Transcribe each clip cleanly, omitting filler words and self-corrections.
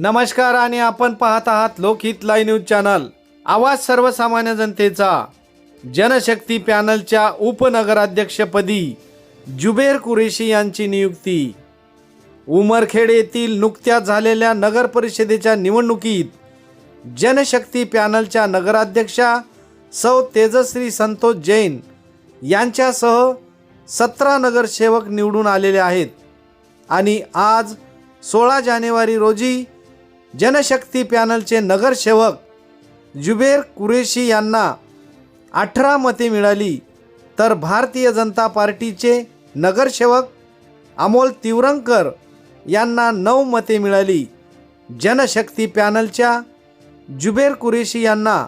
नमस्कार आणि आपण पाहत आहात लोकहित लाईव्ह न्यूज चॅनल। आवाज सर्वसामान्य जनतेचा। जनशक्ती पॅनलच्या उपनगराध्यक्षपदी जुबेर कुरेशी यांची नियुक्ती। उमरखेड येथील नुकत्याच झालेल्या नगर परिषदेच्या निवडणुकीत जनशक्ती पॅनलच्या नगराध्यक्षा सौ तेजश्री संतोष जैन यांच्यासह 17 नगरसेवक निवडून आलेले आहेत आणि आज 16 जानेवारी रोजी जनशक्ती पॅनलचे नगरसेवक जुबेर कुरेशी यांना 18 मते मिळाली, तर भारतीय जनता पार्टीचे नगरसेवक अमोल तिवरंकर यांना 9 मते मिळाली। जनशक्ती पॅनलच्या जुबेर कुरेशी यांना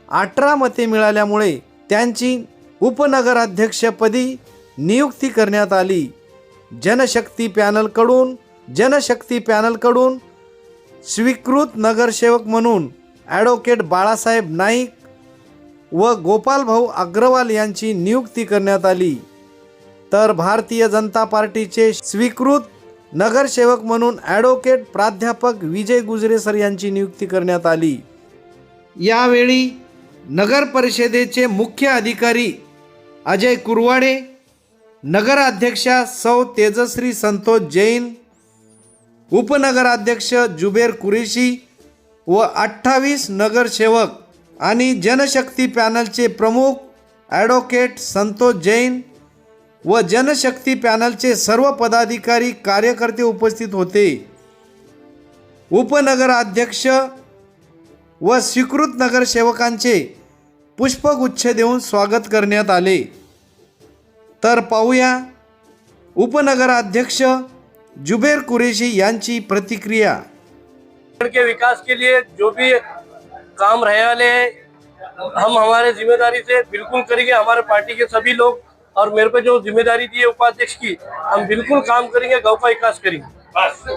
18 मते मिळाल्यामुळे त्यांची उपनगराध्यक्षपदी नियुक्ती करण्यात आली। जनशक्ती पॅनलकडून स्वीकृत नगरसेवक म्हणून ॲडव्होकेट बाळासाहेब नाईक व गोपाल भाऊ अग्रवाल यांची नियुक्ती करण्यात आली, तर भारतीय जनता पार्टीचे स्वीकृत नगरसेवक म्हणून ॲडव्होकेट प्राध्यापक विजय गुजरे सर यांची नियुक्ती करण्यात आली। यावेळी नगर परिषदेचे मुख्य अधिकारी अजय कुरवाडे, नगराध्यक्षा सौ तेजश्री संतोष जैन, उपनगराध्यक्ष जुबेर कुरेशी व 28 नगरसेवक आणि जनशक्ती पॅनलचे प्रमुख ॲडव्होकेट संतोष जैन व जनशक्ती पॅनलचे सर्व पदाधिकारी कार्यकर्ते उपस्थित होते। उपनगराध्यक्ष व स्वीकृत नगरसेवकांचे पुष्पगुच्छ देऊन स्वागत करण्यात आले। तर पाहूया उपनगराध्यक्ष जुबेर कुरेशी यांची प्रतिक्रिया। के विकास के लिए जो भी काम रहे वाले हम हमारे जिम्मेदारी से बिल्कुल करेंगे। हमारे पार्टी के सभी लोग और मेरे पे जो जिम्मेदारी दी है उपाध्यक्ष की, हम बिल्कुल काम करेंगे, गांव का विकास करेंगे।